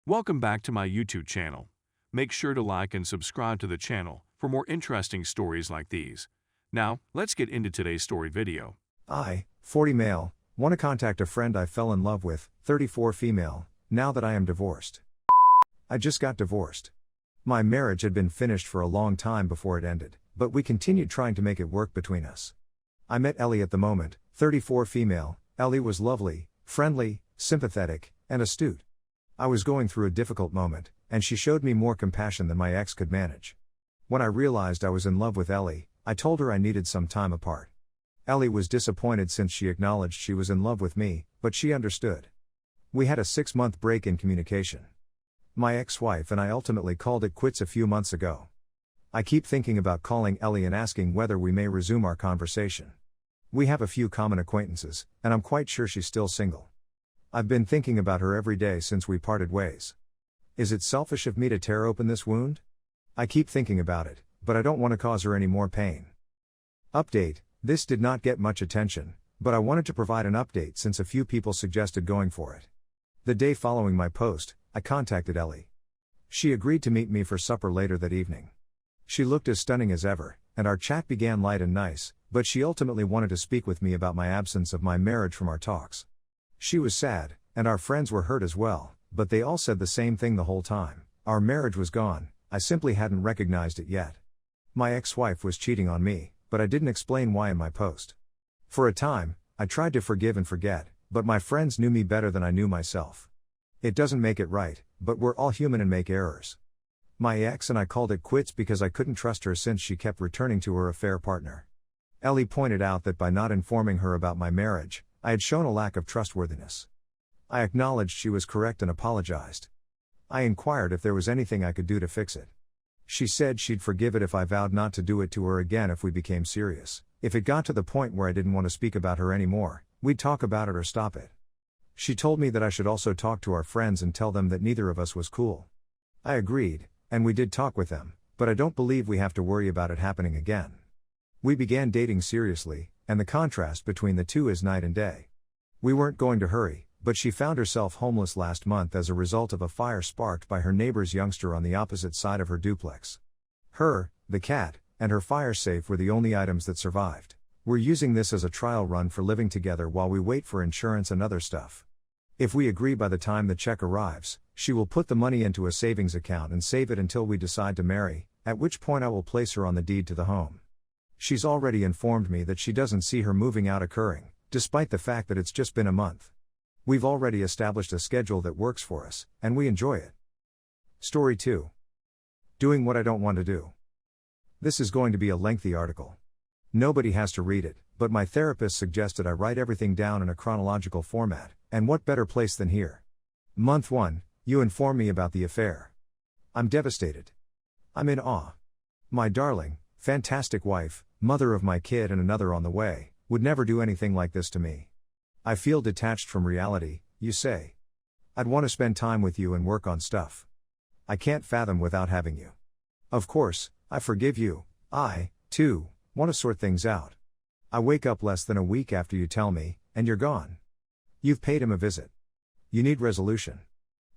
Welcome back to my YouTube channel. Make sure to like and subscribe to the channel for more interesting stories like these. Now, let's get into today's story video. I, 40 male, want to contact a friend I fell in love with, 34 female, now that I am divorced. I just got divorced. My marriage had been finished for a long time before it ended, but we continued trying to make it work between us. I met Ellie at the moment, 34 female. Ellie was lovely, friendly, sympathetic, and astute. I was going through a difficult moment, and she showed me more compassion than my ex could manage. When I realized I was in love with Ellie, I told her I needed some time apart. Ellie was disappointed since she acknowledged she was in love with me, but she understood. We had a 6-month break in communication. My ex-wife and I ultimately called it quits a few months ago. I keep thinking about calling Ellie and asking whether we may resume our conversation. We have a few common acquaintances, and I'm quite sure she's still single. I've been thinking about her every day since we parted ways. Is it selfish of me to tear open this wound? I keep thinking about it, but I don't want to cause her any more pain. Update: this did not get much attention, but I wanted to provide an update since a few people suggested going for it. The day following my post, I contacted Ellie. She agreed to meet me for supper later that evening. She looked as stunning as ever, and our chat began light and nice, but she ultimately wanted to speak with me about my absence of my marriage from our talks. She was sad, and our friends were hurt as well, but they all said the same thing the whole time: our marriage was gone, I simply hadn't recognized it yet. My ex-wife was cheating on me, but I didn't explain why in my post. For a time, I tried to forgive and forget, but my friends knew me better than I knew myself. It doesn't make it right, but we're all human and make errors. My ex and I called it quits because I couldn't trust her since she kept returning to her affair partner. Ellie pointed out that by not informing her about my marriage, I had shown a lack of trustworthiness. I acknowledged she was correct and apologized. I inquired if there was anything I could do to fix it. She said she'd forgive it if I vowed not to do it to her again if we became serious. If it got to the point where I didn't want to speak about her anymore, we'd talk about it or stop it. She told me that I should also talk to our friends and tell them that neither of us was cool. I agreed, and we did talk with them, but I don't believe we have to worry about it happening again. We began dating seriously, and the contrast between the two is night and day. We weren't going to hurry, but she found herself homeless last month as a result of a fire sparked by her neighbor's youngster on the opposite side of her duplex. Her, the cat, and her fire safe were the only items that survived. We're using this as a trial run for living together while we wait for insurance and other stuff. If we agree by the time the check arrives, she will put the money into a savings account and save it until we decide to marry, at which point I will place her on the deed to the home. She's already informed me that she doesn't see her moving out occurring, despite the fact that it's just been a month. We've already established a schedule that works for us, and we enjoy it. Story 2. Doing what I don't want to do. This is going to be a lengthy article. Nobody has to read it, but my therapist suggested I write everything down in a chronological format, and what better place than here? Month 1, you inform me about the affair. I'm devastated. I'm in awe. My darling, fantastic wife, mother of my kid and another on the way, would never do anything like this to me. I feel detached from reality, you say. I'd want to spend time with you and work on stuff. I can't fathom without having you. Of course, I forgive you. I, too, want to sort things out. I wake up less than a week after you tell me, and you're gone. You've paid him a visit. You need resolution.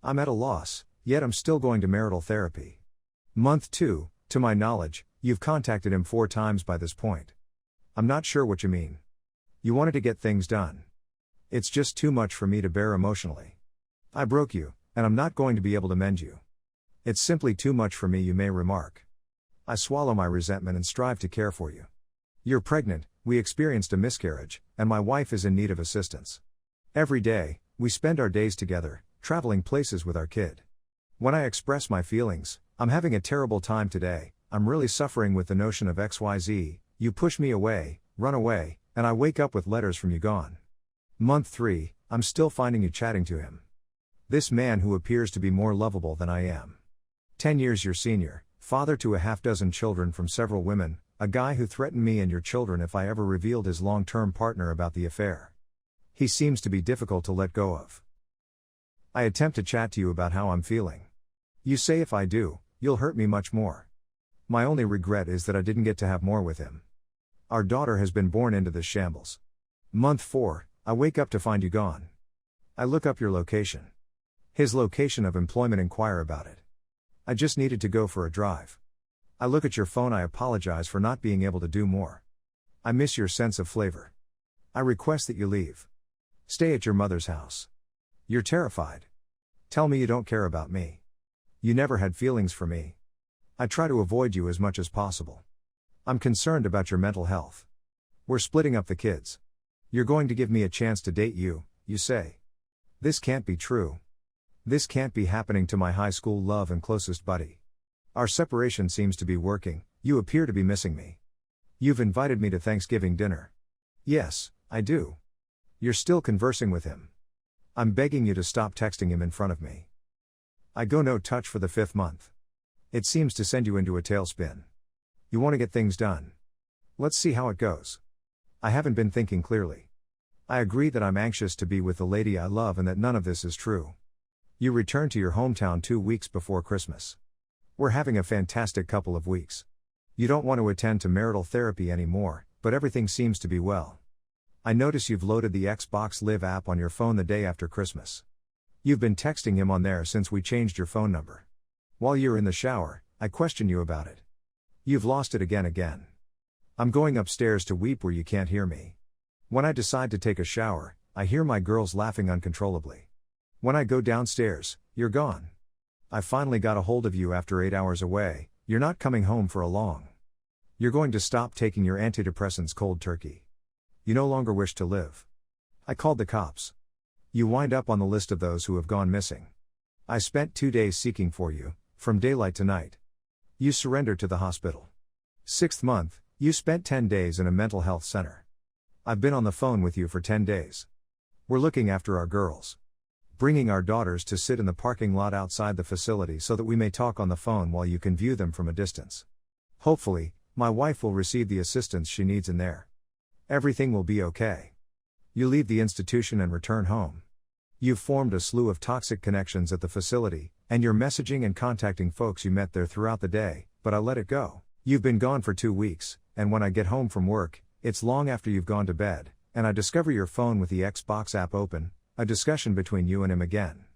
I'm at a loss, yet I'm still going to marital therapy. Month 2, to my knowledge, you've contacted him 4 times by this point. I'm not sure what you mean. You wanted to get things done. It's just too much for me to bear emotionally. I broke you, and I'm not going to be able to mend you. It's simply too much for me, you may remark. I swallow my resentment and strive to care for you. You're pregnant, we experienced a miscarriage, and my wife is in need of assistance. Every day, we spend our days together, traveling places with our kid. When I express my feelings, I'm having a terrible time today, I'm really suffering with the notion of XYZ, you push me away, run away, and I wake up with letters from you gone. Month 3, I'm still finding you chatting to him. This man who appears to be more lovable than I am. 10 years your senior, father to a half-dozen children from several women, a guy who threatened me and your children if I ever revealed his long-term partner about the affair. He seems to be difficult to let go of. I attempt to chat to you about how I'm feeling. You say if I do, you'll hurt me much more. My only regret is that I didn't get to have more with him. Our daughter has been born into this shambles. Month 4, I wake up to find you gone. I look up your location. His location of employment, inquire about it. I just needed to go for a drive. I look at your phone, I apologize for not being able to do more. I miss your sense of flavor. I request that you leave. Stay at your mother's house. You're terrified. Tell me you don't care about me. You never had feelings for me. I try to avoid you as much as possible. I'm concerned about your mental health. We're splitting up the kids. You're going to give me a chance to date you, you say. This can't be true. This can't be happening to my high school love and closest buddy. Our separation seems to be working, you appear to be missing me. You've invited me to Thanksgiving dinner. Yes, I do. You're still conversing with him. I'm begging you to stop texting him in front of me. I go no touch for the 5th month. It seems to send you into a tailspin. You want to get things done. Let's see how it goes. I haven't been thinking clearly. I agree that I'm anxious to be with the lady I love and that none of this is true. You return to your hometown 2 weeks before Christmas. We're having a fantastic couple of weeks. You don't want to attend to marital therapy anymore, but everything seems to be well. I notice you've loaded the Xbox Live app on your phone the day after Christmas. You've been texting him on there since we changed your phone number. While you're in the shower, I question you about it. You've lost it again. I'm going upstairs to weep where you can't hear me. When I decide to take a shower, I hear my girls laughing uncontrollably. When I go downstairs, you're gone. I finally got a hold of you after 8 hours away, you're not coming home for a long. You're going to stop taking your antidepressants cold turkey. You no longer wish to live. I called the cops. You wind up on the list of those who have gone missing. I spent 2 days seeking for you, from daylight to night. You surrendered to the hospital. 6th month, you spent 10 days in a mental health center. I've been on the phone with you for 10 days. We're looking after our girls. Bringing our daughters to sit in the parking lot outside the facility so that we may talk on the phone while you can view them from a distance. Hopefully, my wife will receive the assistance she needs in there. Everything will be okay. You leave the institution and return home. You've formed a slew of toxic connections at the facility, and you're messaging and contacting folks you met there throughout the day, but I let it go. You've been gone for 2 weeks, and when I get home from work, it's long after you've gone to bed, and I discover your phone with the Xbox app open, a discussion between you and him again.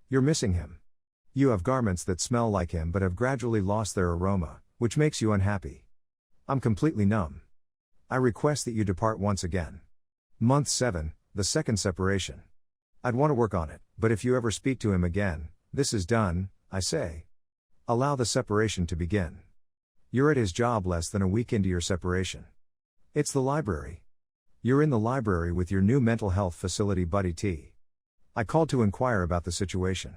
You're missing him. You have garments that smell like him but have gradually lost their aroma, which makes you unhappy. I'm completely numb. I request that you depart once again. Month 7, the second separation. I'd want to work on it, but if you ever speak to him again, this is done, I say. Allow the separation to begin. You're at his job less than a week into your separation. It's the library. You're in the library with your new mental health facility buddy T. I called to inquire about the situation.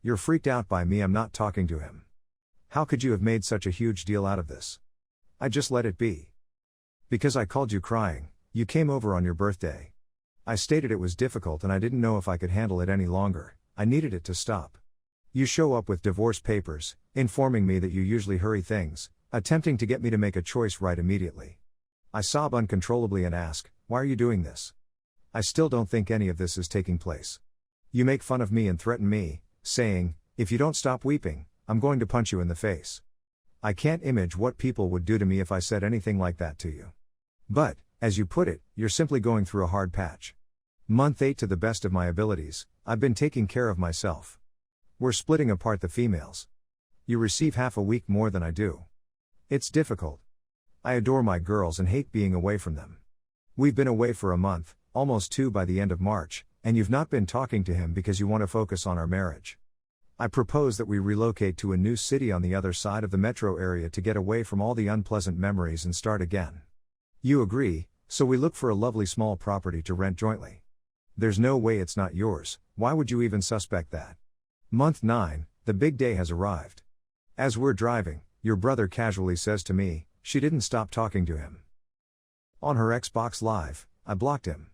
You're freaked out by me, I'm not talking to him. How could you have made such a huge deal out of this? I just let it be. Because I called you crying, you came over on your birthday. I stated it was difficult and I didn't know if I could handle it any longer, I needed it to stop. You show up with divorce papers, informing me that you usually hurry things, attempting to get me to make a choice right immediately. I sob uncontrollably and ask, why are you doing this? I still don't think any of this is taking place. You make fun of me and threaten me, saying, if you don't stop weeping, I'm going to punch you in the face. I can't imagine what people would do to me if I said anything like that to you. But, as you put it, you're simply going through a hard patch. Month 8, to the best of my abilities, I've been taking care of myself. We're splitting apart the females. You receive half a week more than I do. It's difficult. I adore my girls and hate being away from them. We've been away for a month, almost 2 by the end of March, and you've not been talking to him because you want to focus on our marriage. I propose that we relocate to a new city on the other side of the metro area to get away from all the unpleasant memories and start again. You agree, so we look for a lovely small property to rent jointly. There's no way it's not yours, why would you even suspect that? Month 9, the big day has arrived. As we're driving, your brother casually says to me, she didn't stop talking to him. On her Xbox Live, I blocked him.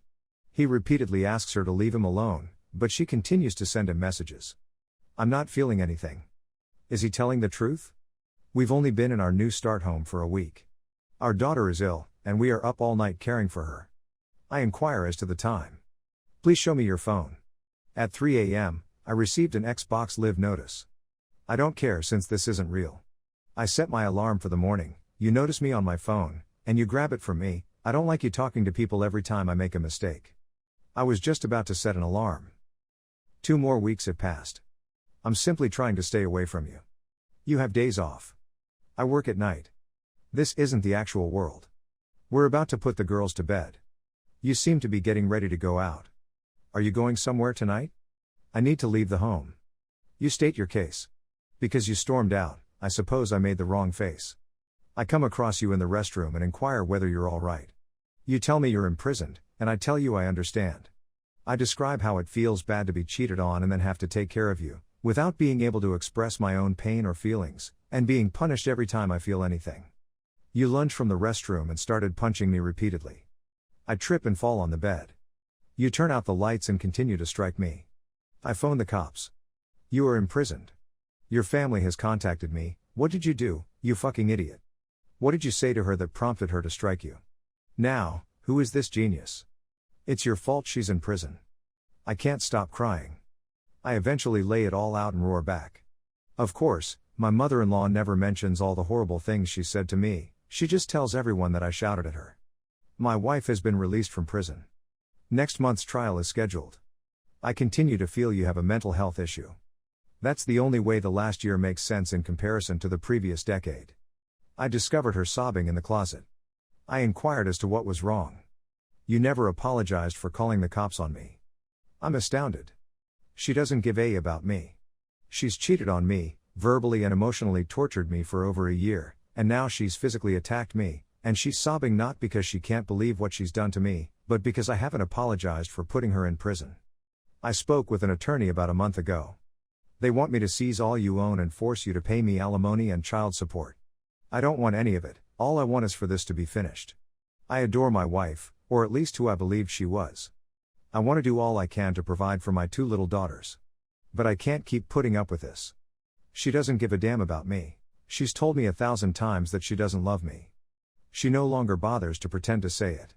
He repeatedly asks her to leave him alone, but she continues to send him messages. I'm not feeling anything. Is he telling the truth? We've only been in our new start home for a week. Our daughter is ill, and we are up all night caring for her. I inquire as to the time. Please show me your phone. At 3 a.m., I received an Xbox Live notice. I don't care since this isn't real. I set my alarm for the morning, you notice me on my phone, and you grab it from me. I don't like you talking to people every time I make a mistake. I was just about to set an alarm. 2 more weeks have passed. I'm simply trying to stay away from you. You have days off. I work at night. This isn't the actual world. We're about to put the girls to bed. You seem to be getting ready to go out. Are you going somewhere tonight? I need to leave the home. You state your case. Because you stormed out, I suppose I made the wrong face. I come across you in the restroom and inquire whether you're all right. You tell me you're imprisoned, and I tell you I understand. I describe how it feels bad to be cheated on and then have to take care of you, without being able to express my own pain or feelings, and being punished every time I feel anything. You lunge from the restroom and started punching me repeatedly. I trip and fall on the bed. You turn out the lights and continue to strike me. I phone the cops. You are imprisoned. Your family has contacted me. What did you do, you fucking idiot? What did you say to her that prompted her to strike you? Now, who is this genius? It's your fault she's in prison. I can't stop crying. I eventually lay it all out and roar back. Of course, my mother-in-law never mentions all the horrible things she said to me, she just tells everyone that I shouted at her. My wife has been released from prison. Next month's trial is scheduled. I continue to feel you have a mental health issue. That's the only way the last year makes sense in comparison to the previous decade. I discovered her sobbing in the closet. I inquired as to what was wrong. You never apologized for calling the cops on me. I'm astounded. She doesn't give a about me. She's cheated on me, verbally and emotionally tortured me for over a year, and now she's physically attacked me, and she's sobbing not because she can't believe what she's done to me, but because I haven't apologized for putting her in prison. I spoke with an attorney about a month ago. They want me to seize all you own and force you to pay me alimony and child support. I don't want any of it, all I want is for this to be finished. I adore my wife, or at least who I believed she was. I want to do all I can to provide for my 2 little daughters. But I can't keep putting up with this. She doesn't give a damn about me. She's told me 1,000 times that she doesn't love me. She no longer bothers to pretend to say it.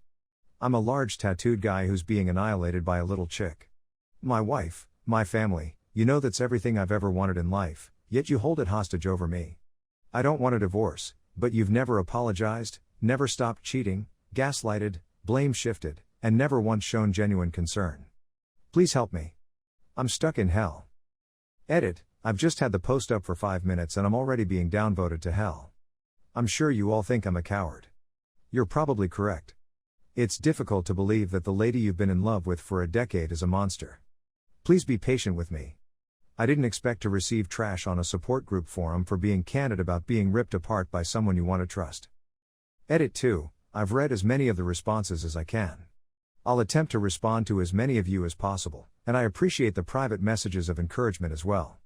I'm a large tattooed guy who's being annihilated by a little chick. My wife, my family, you know that's everything I've ever wanted in life, yet you hold it hostage over me. I don't want a divorce, but you've never apologized, never stopped cheating, gaslighted, blame shifted, and never once shown genuine concern. Please help me. I'm stuck in hell. Edit, I've just had the post up for 5 minutes and I'm already being downvoted to hell. I'm sure you all think I'm a coward. You're probably correct. It's difficult to believe that the lady you've been in love with for a decade is a monster. Please be patient with me. I didn't expect to receive trash on a support group forum for being candid about being ripped apart by someone you want to trust. Edit 2, I've read as many of the responses as I can. I'll attempt to respond to as many of you as possible, and I appreciate the private messages of encouragement as well.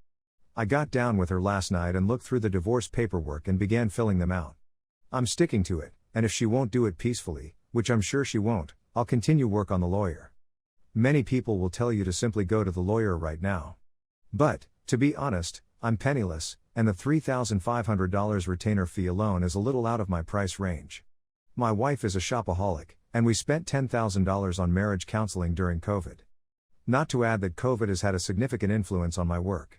I got down with her last night and looked through the divorce paperwork and began filling them out. I'm sticking to it, and if she won't do it peacefully, which I'm sure she won't, I'll continue work on the lawyer. Many people will tell you to simply go to the lawyer right now. But, to be honest, I'm penniless, and the $3,500 retainer fee alone is a little out of my price range. My wife is a shopaholic, and we spent $10,000 on marriage counseling during COVID. Not to add that COVID has had a significant influence on my work.